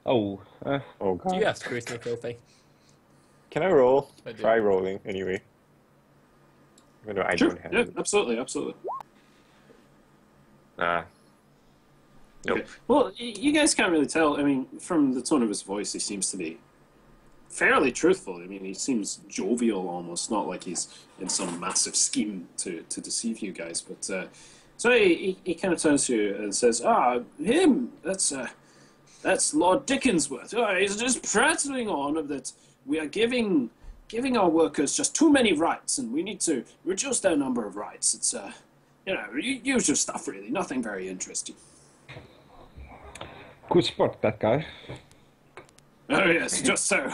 Oh, Oh Do you god. have scrutiny, Filthy? Can I roll? I do. Try rolling anyway. Even though I Sure. don't have Yeah, it. absolutely, absolutely. Nope. Okay. Well, you guys can't really tell. I mean, from the tone of his voice, he seems to be fairly truthful. I mean, he seems jovial almost, not like he's in some massive scheme to deceive you guys. But so he kind of turns to you and says, him, that's Lord Dickensworth. Oh, he's just prattling on that we are giving our workers just too many rights, and we need to reduce their number of rights. It's usual stuff, really. Nothing very interesting. good spot, that guy. Oh yes, just so.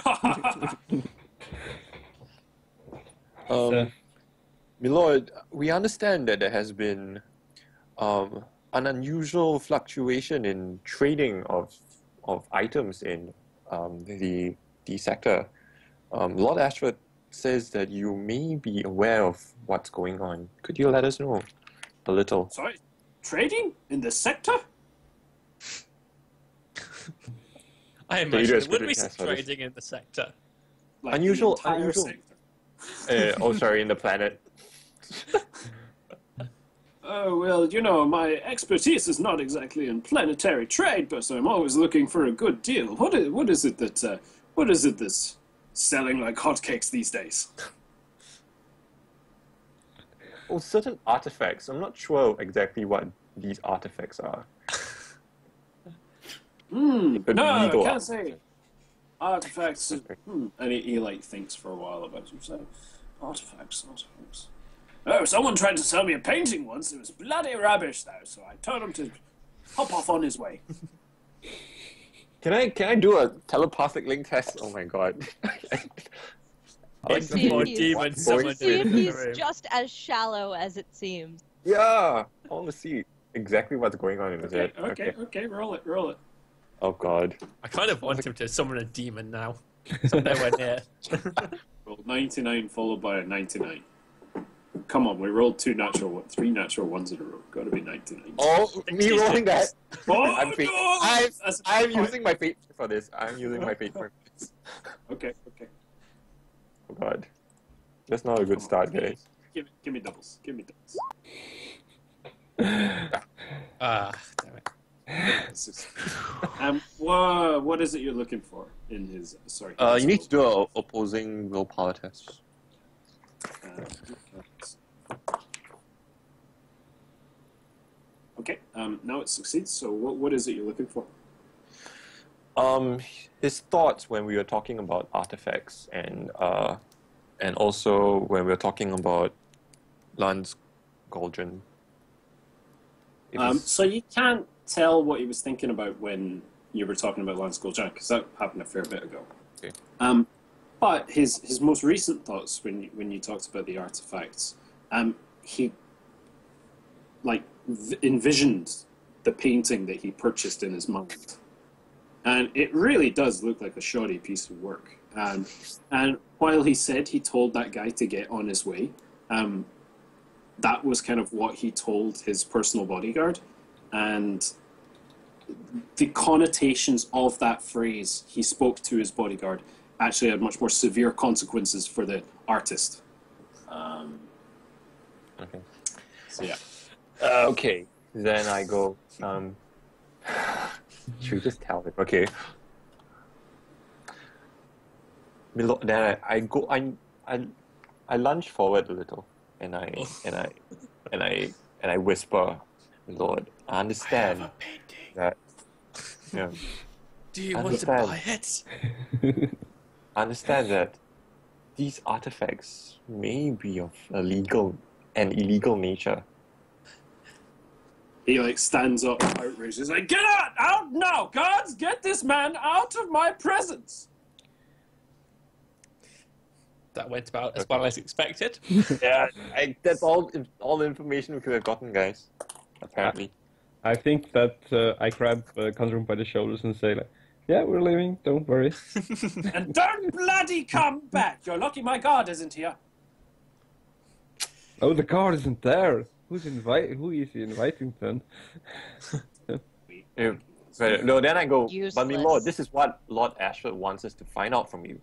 Milord, we understand that there has been an unusual fluctuation in trading of items in the sector. Lord Ashford says that you may be aware of what's going on. Could you let us know a little? Sorry, trading in the sector? I you do imagine a there would be scrutiny some test for this? trading in the sector. Like Unusual- the entire unusual. sector. Oh, sorry, in the planet. Oh well, you know, my expertise is not exactly in planetary trade, but I'm always looking for a good deal. What is it that's selling like hotcakes these days? Oh, certain artifacts. I'm not sure exactly what these artifacts are. No, I Illegal can't say. Artifacts. Okay. And he like thinks for a while about himself. Artifacts. Oh, someone tried to sell me a painting once. It was bloody rubbish, though. So I told him to hop off on his way. Can I do a telepathic link test? Oh my god. It's See more if he's- demons See if summoned See if in the he's room. just as shallow as it seems. Yeah, I want to see exactly what's going on in his head. Okay. Roll it. Oh god. I kind of want him to summon a demon now. So nowhere near. Rolled 99 followed by a 99. Come on, we rolled three natural ones in a row. Got to be 99. Oh, me rolling that. Oh, I'm no! I'm using my fate for this. I'm using my fate for this. Okay. Oh god. That's not a good start, guys. Give me doubles. Ah, damn it. What is it you're looking for in his? Sorry. You need to do an opposing willpower test. Okay. Now it succeeds. So what is it you're looking for? His thoughts when we were talking about artifacts and also when we were talking about Lance Gauldron. So you can't tell what he was thinking about when you were talking about Lance Gauldron, because that happened a fair bit ago. Okay. But his most recent thoughts when you talked about the artifacts, he envisioned the painting that he purchased in his mind, and it really does look like a shoddy piece of work. And while he said he told that guy to get on his way, that was kind of what he told his personal bodyguard, and the connotations of that phrase he spoke to his bodyguard actually had much more severe consequences for the artist. Okay. So yeah. Okay. Then I go. Should we just tell him? Okay. Then I go. I lunge forward a little, and I whisper, Lord, I understand that. Yeah. Do you want to buy it? I understand that these artifacts may be of illegal nature. He stands up outraged. He's like, "Get out now, guards! Get this man out of my presence!" That went about as well as expected. Yeah, that's all the information we could have gotten, guys. Apparently. I think that I grab Conjurum by the shoulders and say, like, yeah, we're leaving, don't worry. And don't bloody come back! You're lucky my guard isn't here. Oh, the guard isn't there. Who is he inviting then? Yeah. Right. No, then I go, but Useless. my lord, this is what Lord Ashford wants us to find out from you.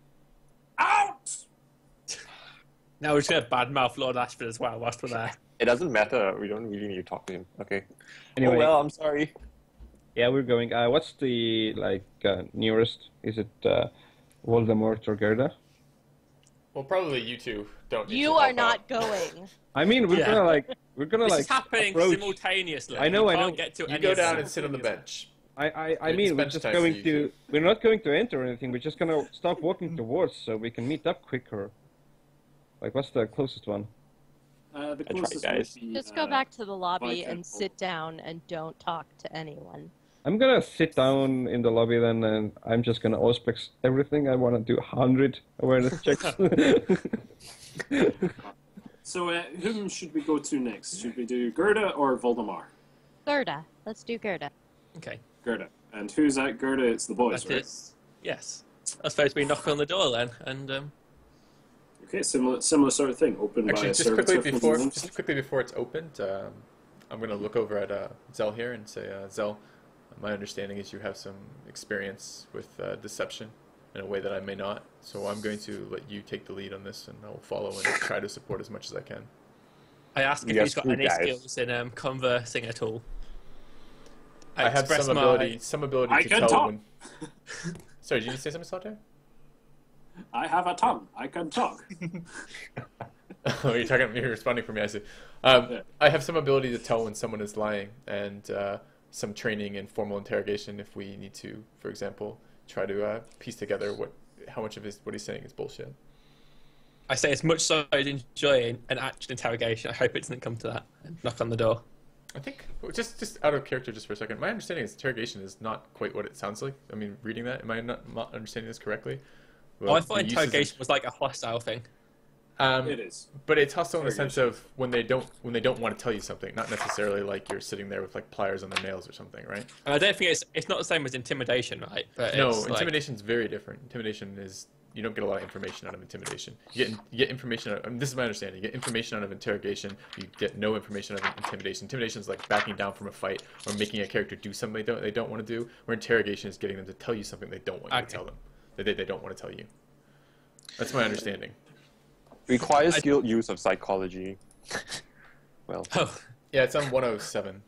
Out! Now we're just going to badmouth Lord Ashford as well whilst we're there. It doesn't matter. We don't really need to talk to him. Okay. Anyway. Oh, well, I'm sorry. Yeah, we're going. What's the nearest? Is it Voldemort or Gerda? Well, probably you two don't. Need You to are help not out. going. I mean, we're gonna This is happening approach. simultaneously. I know, You I can't know. Get to You any go of down them. and sit on the bench. I It's mean, we're bench just time for going you to. two. We're not going to enter or anything. We're just gonna start walking towards so we can meet up quicker. Like, what's the closest one? The tried, closest guys. would be, Just go back to the lobby Bicep. and sit down and don't talk to anyone. I'm gonna sit down in the lobby then, and I'm just gonna auspex everything. I want to do 100 awareness checks. So, whom should we go to next? Should we do Gerda or Voldemar? Gerda. Let's do Gerda. Okay. Gerda. And who's at Gerda? It's the boys, That right? is. Yes. I suppose we knock on the door then, and Okay, similar sort of thing. Opened by Actually, a just servitor quickly from the just quickly before it's opened, I'm going to look over at Zell here and say, Zell, my understanding is you have some experience with deception in a way that I may not. So I'm going to let you take the lead on this, and I'll follow and try to support as much as I can. I ask if Yes, he's got you any guys. skills in conversing at all. I have express some ability I to can tell talk. when. Sorry, did you say something, Solitaire? I have a tongue. I can talk. Oh, you're responding for me, I see. I have some ability to tell when someone is lying, and some training in formal interrogation if we need to, for example, try to piece together how much of what he's saying is bullshit. I say as much as I'd enjoy an actual interrogation, I hope it doesn't come to that. Knock on the door. I think, just out of character just for a second, my understanding is interrogation is not quite what it sounds like. I mean, reading that, am I not understanding this correctly? Well, I thought the uses interrogation was like a hostile thing. It is. But it's hostile in the sense of when they don't want to tell you something, not necessarily like you're sitting there with like pliers on their nails or something, right? And I don't think it's not the same as intimidation, right? But No, it's like, intimidation's very different. Intimidation is, you don't get a lot of information out of intimidation. You get information out of, this is my understanding, you get information out of interrogation, you get no information out of intimidation. Intimidation is like backing down from a fight or making a character do something they don't want to do, where interrogation is getting them to tell you something they don't want you to tell them, that they don't want to tell you. That's my understanding. Requires skilled use of psychology. Well, oh, Yeah, it's on 107.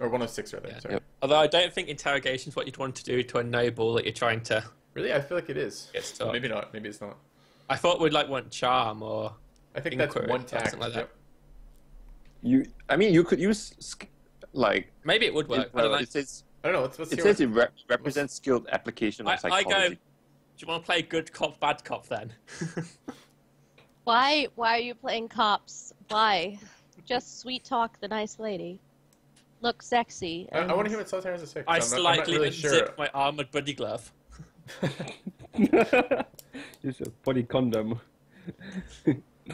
Or 106 rather, Yeah. sorry. Yep. although I don't think interrogation is what you'd want to do to a noble that you're trying to Really? I feel like it is. get stuck. Maybe not. Maybe it's not. I thought we'd like want charm or I think that's Inquiry, one tact. something like that. Yep. you could use maybe it would work. I don't know. it says I don't know. Let's it hear says it. it represents skilled application of I psychology. go. Do you want to play good cop, bad cop then? Why are you playing cops? Why? Just sweet talk the nice lady. Look sexy. I want to hear what Solitaire has to say. 'cause I I'm not slightly really unzip sure. my armored buddy glove. Use a body condom.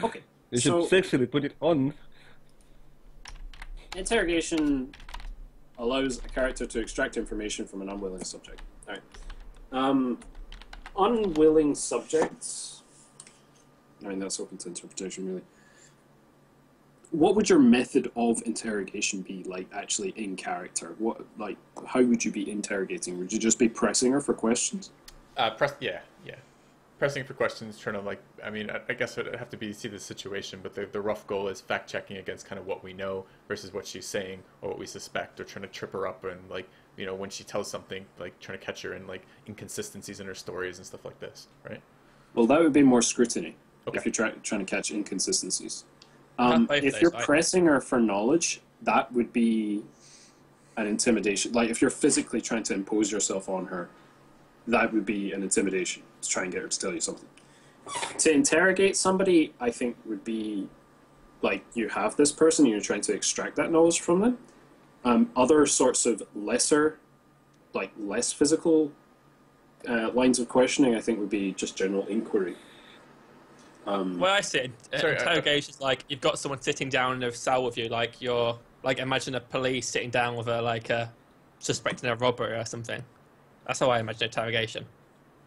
Okay. You should So, sexually put it on. interrogation allows a character to extract information from an unwilling subject. All right. Unwilling subjects. I mean, that's open to interpretation, really. What would your method of interrogation be, like actually in character? How would you be interrogating? Would you just be pressing her for questions? Yeah. Pressing for questions, trying to like, I mean, I guess it'd have to see the situation, but the rough goal is fact checking against kind of what we know versus what she's saying or what we suspect, or trying to trip her up and like, you know, when she tells something, like trying to catch her in like inconsistencies in her stories and stuff like this, right? Well, that would be more scrutiny Okay. if you're trying to catch inconsistencies. Both If those, you're right? pressing her for knowledge, that would be an intimidation. Like if you're physically trying to impose yourself on her, that would be an intimidation to try and get her to tell you something. To interrogate somebody, I think would be like you have this person and you're trying to extract that knowledge from them. Other sorts of less physical lines of questioning, I think, would be just general inquiry. Well, I see. Sorry, Interrogation is like you've got someone sitting down in a cell with you, like you're like imagine a police sitting down with a suspecting a robbery or something. That's how I imagine interrogation.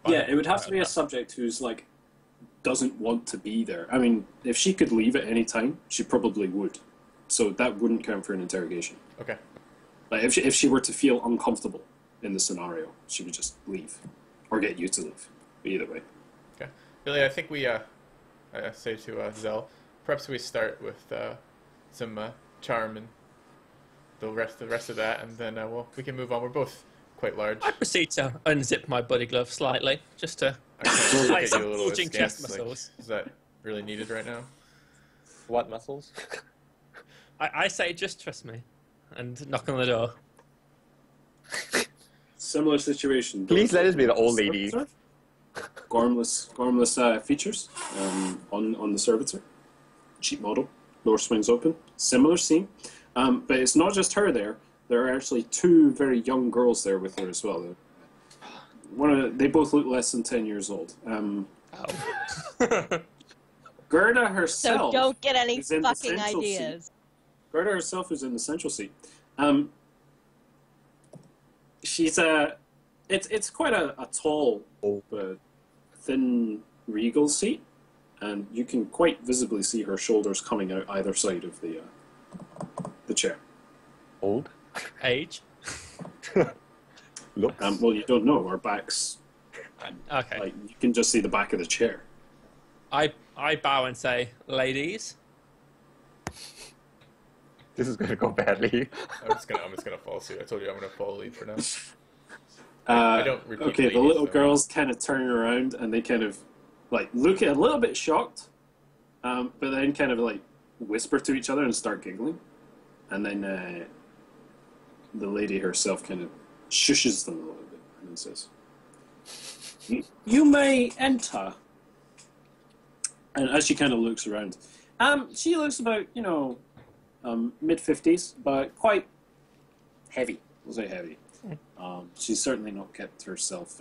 Yeah, it would have to be a subject who's like doesn't want to be there. I mean, if she could leave at any time, she probably would. So that wouldn't count for an interrogation. Okay. Like if she were to feel uncomfortable, in the scenario. She would just leave, or get you to leave. Either way. Okay, Billy, I think we I say to Zell, perhaps we start with some charm and the rest of that, and then we can move on. We're both quite large. I proceed to unzip my body glove slightly, just to I kind of look like at some you a little bulging askance, chest like, muscles. is that really needed right now? What muscles? I say, just trust me, and knock on the door. Similar situation. Please let us be the old lady. Gormless features on the servitor. Cheap model. Door swings open. Similar scene. But it's not just her there. There are actually two very young girls there with her as well. They both look less than 10 years old. Gerda herself. So don't get any is in the fucking central ideas. seat. Gerda herself is in the central seat. She's it's quite a tall, but thin, regal seat, and you can quite visibly see her shoulders coming out either side of the chair. Old? Age. Looks? Well, you don't know. Our backs, Okay. like you can just see the back of the chair. I bow and say, ladies. This is gonna go badly. I'm just gonna follow suit. I told you I'm gonna follow lead for now. I don't repeat Okay, the ladies, little so- girls kind of turn around and they kind of like look a little bit shocked, but then kind of like whisper to each other and start giggling, and then the lady herself kind of shushes them a little bit and then says, "You may enter." And as she kind of looks around, she looks about mid-50s, but quite heavy. We'll say heavy. She's certainly not kept herself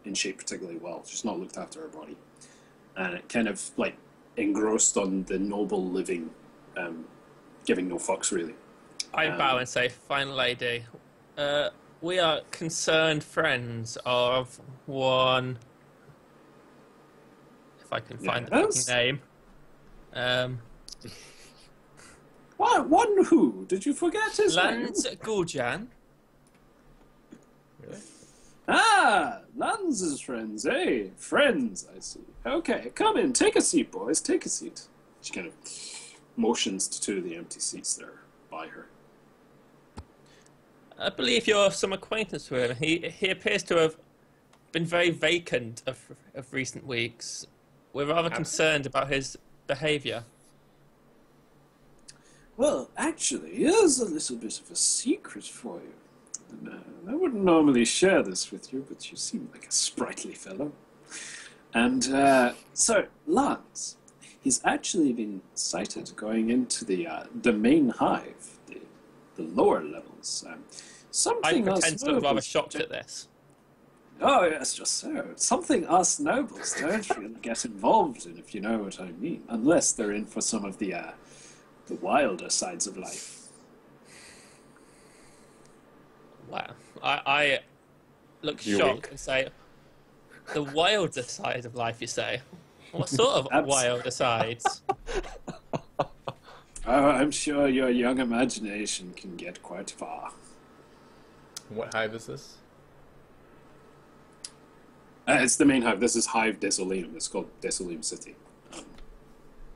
in shape particularly well. She's not looked after her body, and it kind of like engrossed on the noble living, giving no fucks really. I bow and say, fine lady. We are concerned friends of one. If I can find the Yes? fucking name. What? One who? Did you forget his name? Lance Guljan. Really? Ah, Lanz's friends, eh? Friends, I see. Okay, come in. Take a seat, boys. Take a seat. She kind of motions to two of the empty seats there by her. I believe you're some acquaintance with him. He appears to have been very vacant of recent weeks. We're rather concerned about his behaviour. Well, actually, here's a little bit of a secret for you. And, I wouldn't normally share this with you, but you seem like a sprightly fellow. And so, Lance, he's actually been sighted going into the main hive, the lower levels. I Something us pretend to look rather nobles- shocked at this. Oh, yes, just so. Something us nobles don't really get involved in, if you know what I mean. Unless they're in for some of the wilder sides of life. Wow. I look You shocked wink. and say, the wilder side of life, you say? What sort of wilder sides? Oh, I'm sure your young imagination can get quite far. What hive is this? It's the main hive. This is Hive Desoleum. It's called Desoleum City.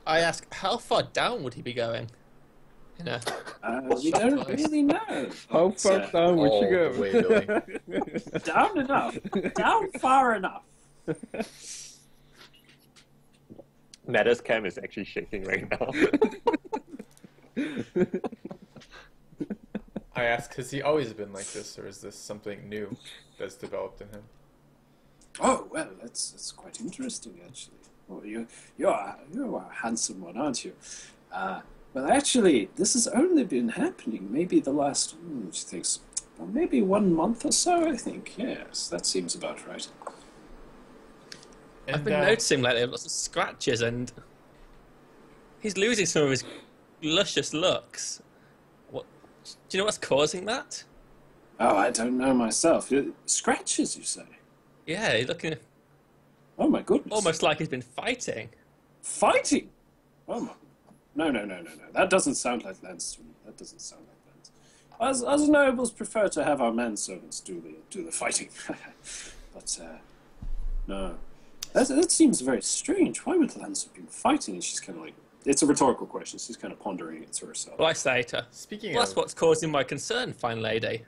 I ask, how far down would he be going? You know, We don't really know. How far But, down would all you go? the way, Billy. down enough. Down far enough. Nada's cam is actually shaking right now. I ask, has he always been like this, or is this something new that's developed in him? Oh well, that's quite interesting actually. Well, you're a handsome one, aren't you? Well, actually, this has only been happening maybe the last, she thinks, well, maybe 1 month or so. I think. Yes, that seems about right. I've been noticing lately lots of scratches, and he's losing some of his luscious looks. What? Do you know what's causing that? Oh, I don't know myself. Scratches, you say? Yeah, he's looking Oh my goodness! almost like he's been fighting. Fighting? Oh my! No! That doesn't sound like Lance to me. That doesn't sound like Lance. Us nobles prefer to have our manservants do the fighting. But no, that seems very strange. Why would Lancer be fighting? And she's kind of like, it's a rhetorical question. She's kind of pondering it to herself. Well, I say to her, Speaking well, that's of, what's causing my concern, fine lady.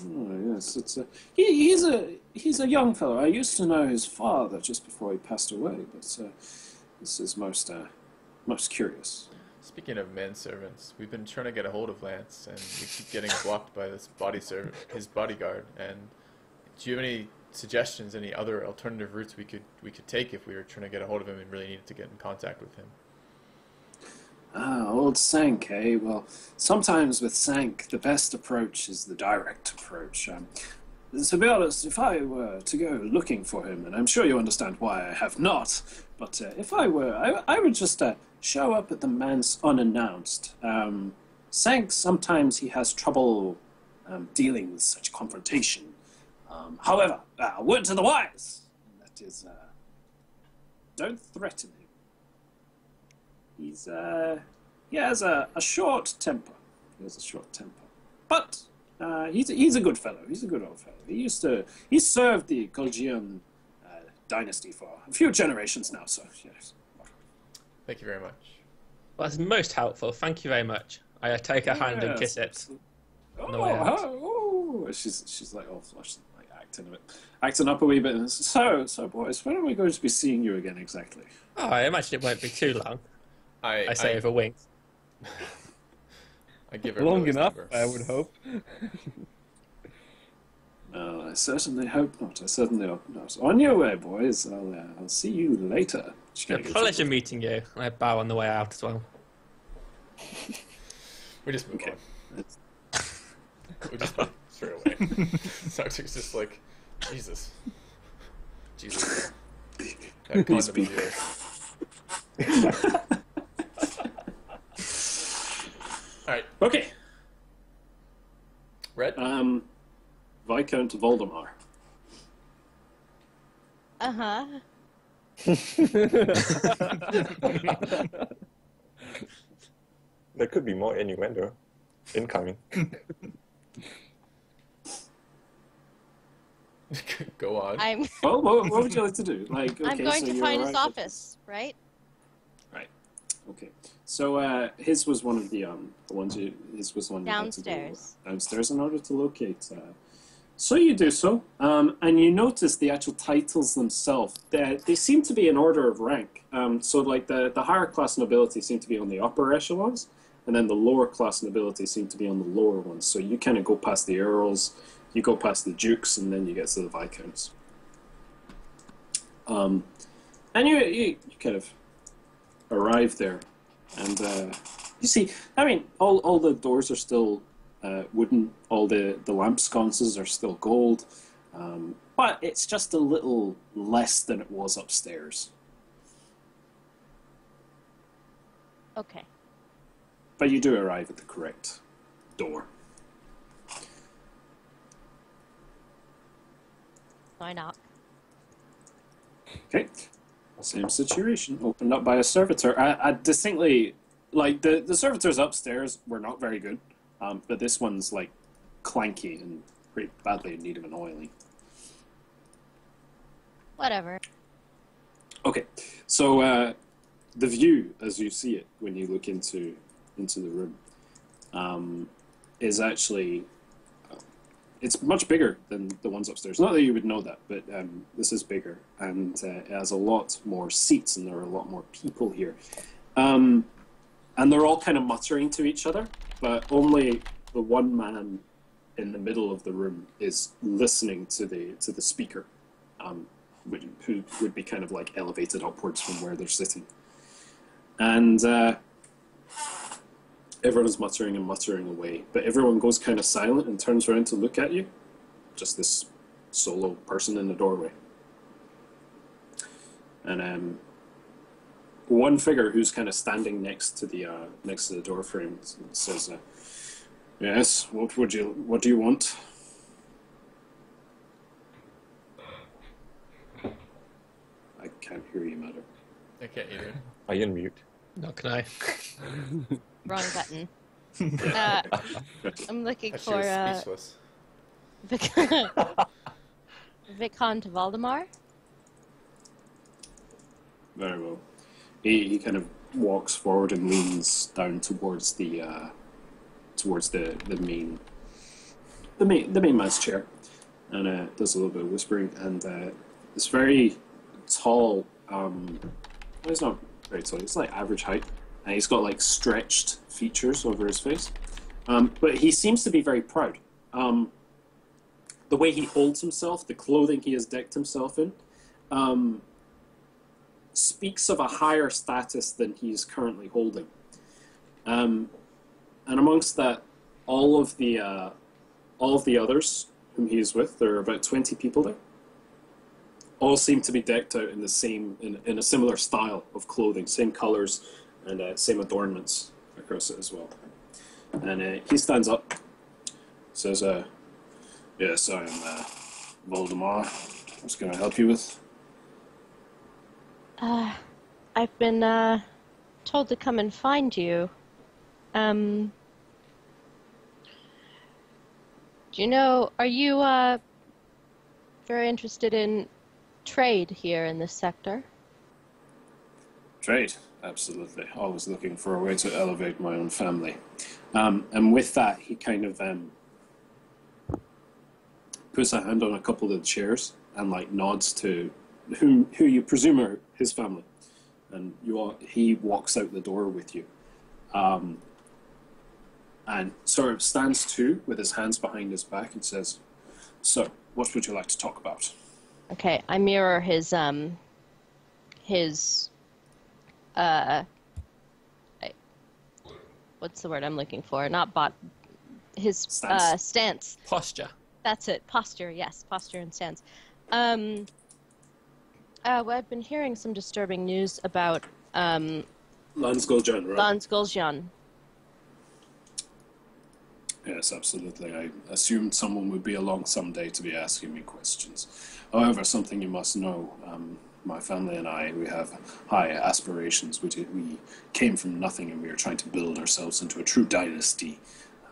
Oh, yes, it's he's a young fellow. I used to know his father just before he passed away, but this is most curious. speaking of manservants, we've been trying to get a hold of Lance, and we keep getting blocked by this his bodyguard. And do you have any suggestions, any other alternative routes we could take if we were trying to get a hold of him and really needed to get in contact with him? Ah, old Sank, eh? Well, sometimes with Sank, the best approach is the direct approach. To be honest, if I were to go looking for him, and I'm sure you understand why I have not, but if I were, I would just show up at the manse unannounced. Sank, sometimes he has trouble dealing with such confrontation. However, a word to the wise, and that is, don't threaten him. He has a short temper. But he's a good fellow. He's a good old fellow. He served the Colgian dynasty for a few generations now, so yes. Thank you very much. Well, that's most helpful. Thank you very much. I take her hand and kiss it. On the way out. Oh, she's like all flushed, like acting up a wee bit. So boys, when are we going to be seeing you again exactly? Oh, I imagine it won't be too long. I say over winks. I give her Long enough, number. I would hope. No, I certainly hope not. I certainly hope not. On your way, boys. I'll see you later. It's a pleasure meeting you. I bow on the way out as well. We just move Okay. on. We just move straight away. Toxic's just like, Jesus. That Peace condom be. of yours. Alright, Okay. Red? Viscount Voldemar. Uh-huh. There could be more innuendo incoming. Go on. I'm Well, what would you like to do? Like, okay, I'm going so to you find his arrive at- office, right? Right. Okay. So his was one of the ones you. His was one you had to go Downstairs. downstairs in order to locate. So you do so, and you notice the actual titles themselves. They seem to be in order of rank. So like the higher class nobility seem to be on the upper echelons, and then the lower class nobility seem to be on the lower ones. So you kind of go past the earls, you go past the dukes, and then you get to the viscounts. And you kind of arrive there, and you see, I mean, all the doors are still wooden, all the lamp sconces are still gold, but it's just a little less than it was upstairs. Okay. But you do arrive at the correct door. So I knock. Okay, same situation, opened up by a servitor. I distinctly, like, the servitors upstairs were not very good, but this one's, like, clanky and pretty badly in need of an oiling. Whatever. Okay, so the view, as you see it when you look into the room, is actually it's much bigger than the ones upstairs. Not that you would know that, but this is bigger, and it has a lot more seats, and there are a lot more people here, and they're all kind of muttering to each other, but only the one man in the middle of the room is listening to the speaker, who would be kind of like elevated upwards from where they're sitting. And everyone's muttering and muttering away, but everyone goes kind of silent and turns around to look at you. Just this solo person in the doorway. And one figure who's kind of standing next to the door frame says, "Yes, what do you want?" I can't hear you, madam. I can't either. Are you on mute? Not can I? Wrong button. I'm looking She for was speechless. Vicomte Valdemar. Very well. He kind of walks forward and leans down towards the main man's chair, and does a little bit of whispering. And this very tall. He's not very tall. He's like average height, and he's got like stretched features over his face. But he seems to be very proud. The way he holds himself, the clothing he has decked himself in, speaks of a higher status than he is currently holding. And amongst that, all of the others whom he is with, there are about 20 people there, all seem to be decked out in the same, in a similar style of clothing, same colors, and same adornments across it as well. And he stands up, says, yes, I am Voldemar. What's going to help you with? I've been told to come and find you. Do you know, are you very interested in trade here in this sector? Trade, absolutely. Always looking for a way to elevate my own family. And with that, he kind of puts a hand on a couple of the chairs and like nods to who you presume are his family. And he walks out the door with you. And sort of stands too with his hands behind his back and says, so, what would you like to talk about? Okay, I mirror his what's the word I'm looking for? Not his Stance. stance. Posture. That's it. Posture, yes. Posture and stance. Well, I've been hearing some disturbing news about Lance Guljan, right? Lance Guljan. Yes, absolutely. I assumed someone would be along someday to be asking me questions. However, something you must know, my family and I, we have high aspirations. We came from nothing and we are trying to build ourselves into a true dynasty.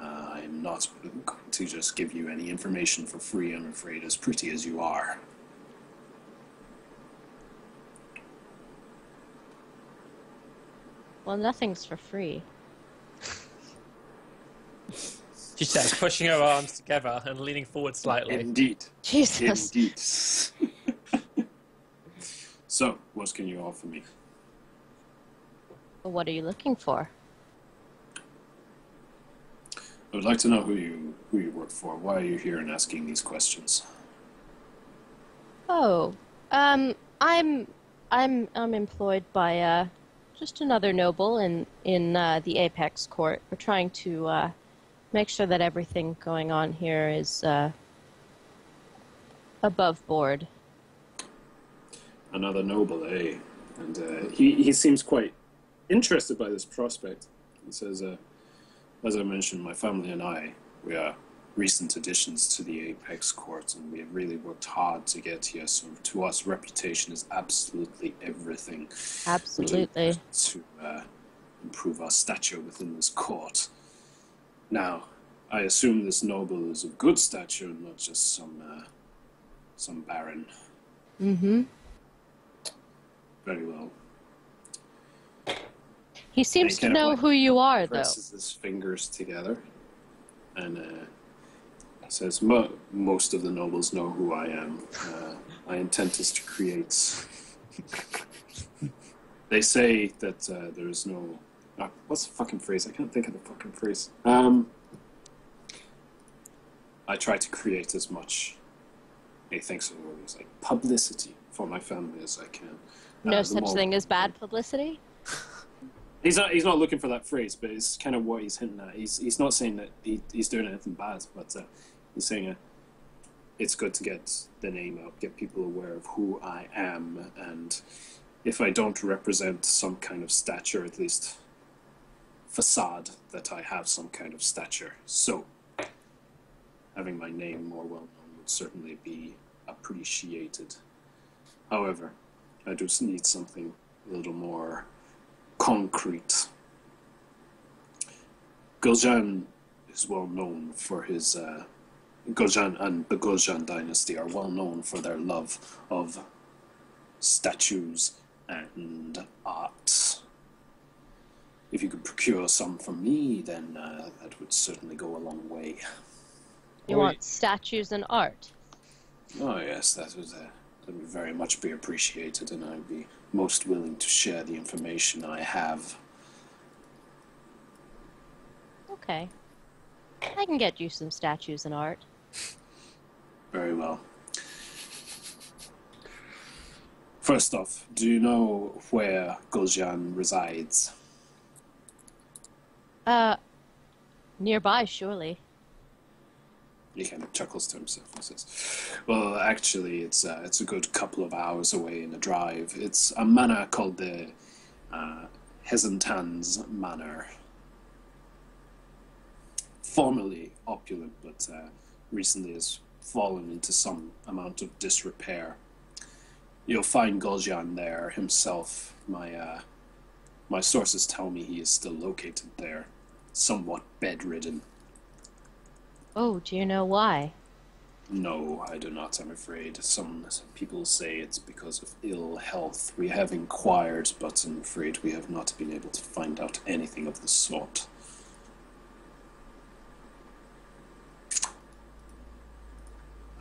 I'm not going to just give you any information for free, I'm afraid, as pretty as you are. Well, nothing's for free. She says, pushing her arms together and leaning forward slightly. Indeed. Jesus. Indeed. So, what can you offer me? Well, what are you looking for? I would like to know who you work for. Why are you here and asking these questions? Oh, I'm employed by just another noble in the Apex Court. We're trying to make sure that everything going on here is above board. Another noble, eh? And he seems quite interested by this prospect. He says, as I mentioned, my family and I, we are recent additions to the Apex Court, and we have really worked hard to get here. So to us, reputation is absolutely everything. Absolutely. To improve our stature within this court. Now, I assume this noble is of good stature, not just some baron. Mm-hmm. Very well. He seems to kind of, know like, who you are, though. Presses his fingers together, and says, "Most of the nobles know who I am. My intent is to create." They say that there is no. What's the fucking phrase? I can't think of the fucking phrase. I try to create as much. He thinks of it as like publicity for my family as I can. No such thing as bad publicity? He's not looking for that phrase, but it's kind of what he's hinting at. He's not saying that he's doing anything bad, but he's saying it's good to get the name out, get people aware of who I am, and if I don't represent some kind of stature, at least facade, that I have some kind of stature. So, having my name more well known would certainly be appreciated. However, I just need something a little more concrete. Gul'jan is well known for his... Gul'jan and the Gul'jan dynasty are well known for their love of statues and art. If you could procure some from me, then that would certainly go a long way. You want statues and art? Oh yes, that would very much be appreciated, and I'd be most willing to share the information I have. Okay. I can get you some statues and art. Very well. First off, do you know where Gul'jan resides? Nearby, surely. He kind of chuckles to himself and says, well, actually, it's a good couple of hours away in a drive. It's a manor called the Hesentan's Manor. Formerly opulent, but recently has fallen into some amount of disrepair. You'll find Gul'jan there himself. My sources tell me he is still located there, somewhat bedridden. Oh, do you know why? No, I do not, I'm afraid. Some people say it's because of ill health. We have inquired, but I'm afraid we have not been able to find out anything of the sort.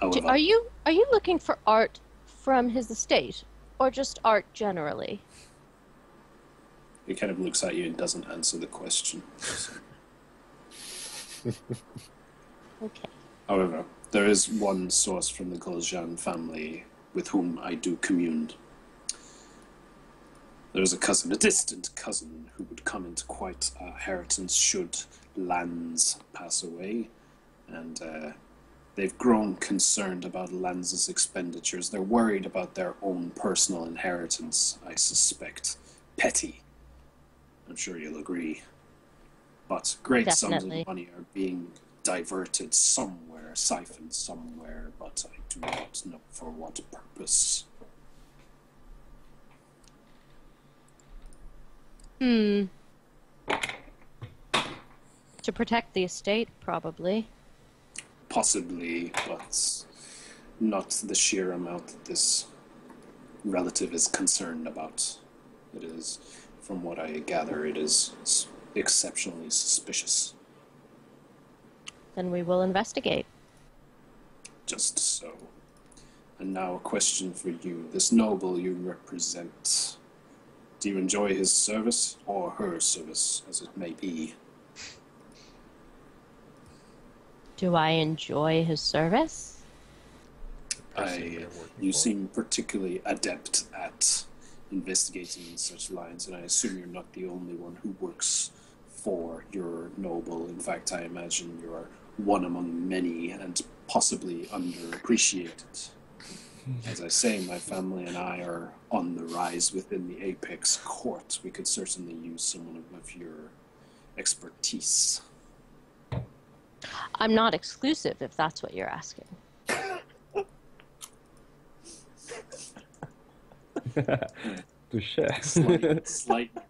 However, Are you looking for art from his estate, or just art generally? he kind of looks at you and doesn't answer the question. Okay. However, there is one source from the Gul'jan family with whom I do commune. There is a cousin, a distant cousin, who would come into quite a inheritance should lands pass away, and they've grown concerned about Lanz's expenditures. They're worried about their own personal inheritance, I suspect. Petty. I'm sure you'll agree. But great sums Definitely. of money are being diverted somewhere, siphoned somewhere, but I do not know for what purpose. To protect the estate, probably. Possibly, but not the sheer amount that this relative is concerned about. It is, from what I gather, it is exceptionally suspicious. Then we will investigate. Just so. And now a question for you. This noble you represent, do you enjoy his service, or her service, as it may be? Do I enjoy his service? You seem particularly adept at investigating in such lines, and I assume you're not the only one who works for your noble. In fact, I imagine you're one among many and possibly underappreciated. As I say, my family and I are on the rise within the Apex court. We could certainly use someone of your expertise. I'm not exclusive, if that's what you're asking. Touche.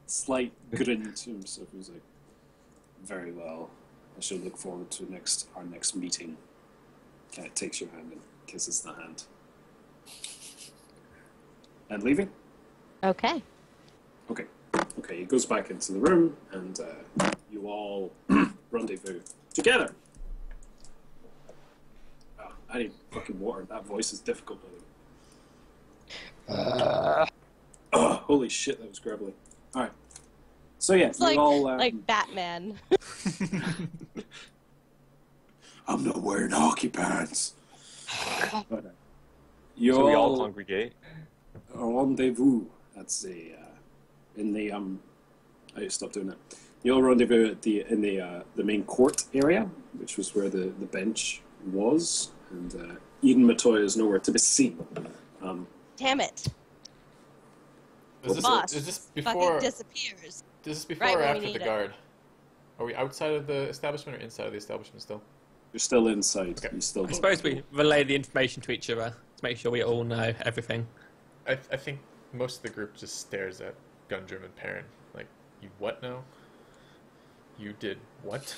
Slight grin to himself. He was like, very well. I shall look forward to our next meeting. Kind of takes your hand and kisses the hand. And leaving? Okay. Okay, he goes back into the room, and you all rendezvous together. Oh, I need fucking water. That voice is difficult, by the way. Oh, holy shit, that was grubbly. Alright. So yeah, It's you like, all... like Batman. I'm not wearing hockey pants. But, you So we all congregate. rendezvous. That's the I stopped doing that. You all rendezvous at the main court area, which was where the bench was, and Eden Matoya is nowhere to be seen. Damn it. Is Boss this fucking before? Is disappears. this before Right or when we after the need it. guard? Are we outside of the establishment or inside of the establishment still? You're still inside. Okay. You still. I don't suppose know. we relay the information to each other to make sure we all know everything. I think most of the group just stares at gun-driven Perrin. Like, you what now? You did what?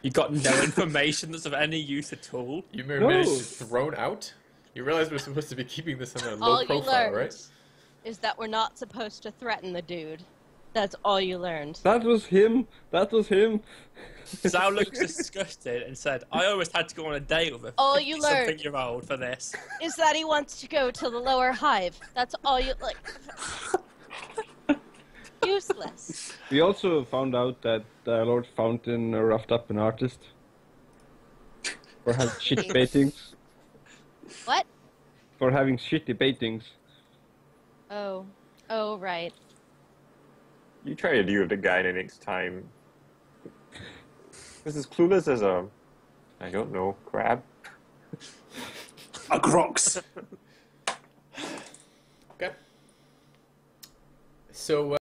You got no information that's of any use at all. You managed to thrown out? You realize we're supposed to be keeping this on a All low you profile, learned right? is that we're not supposed to threaten the dude. That's all you learned. That was him. That was him. Sal looked disgusted and said, I always had to go on a date with a All you learned- 50-something-year-old for this. Is that he wants to go to the lower hive. That's all you like. Useless. We also found out that Lord Fountain roughed up an artist for having shitty baitings. What? For having shitty baitings. Oh, right. You try to deal with the guy the next time. This is clueless as a, I don't know, crab. A crocs. Okay. So,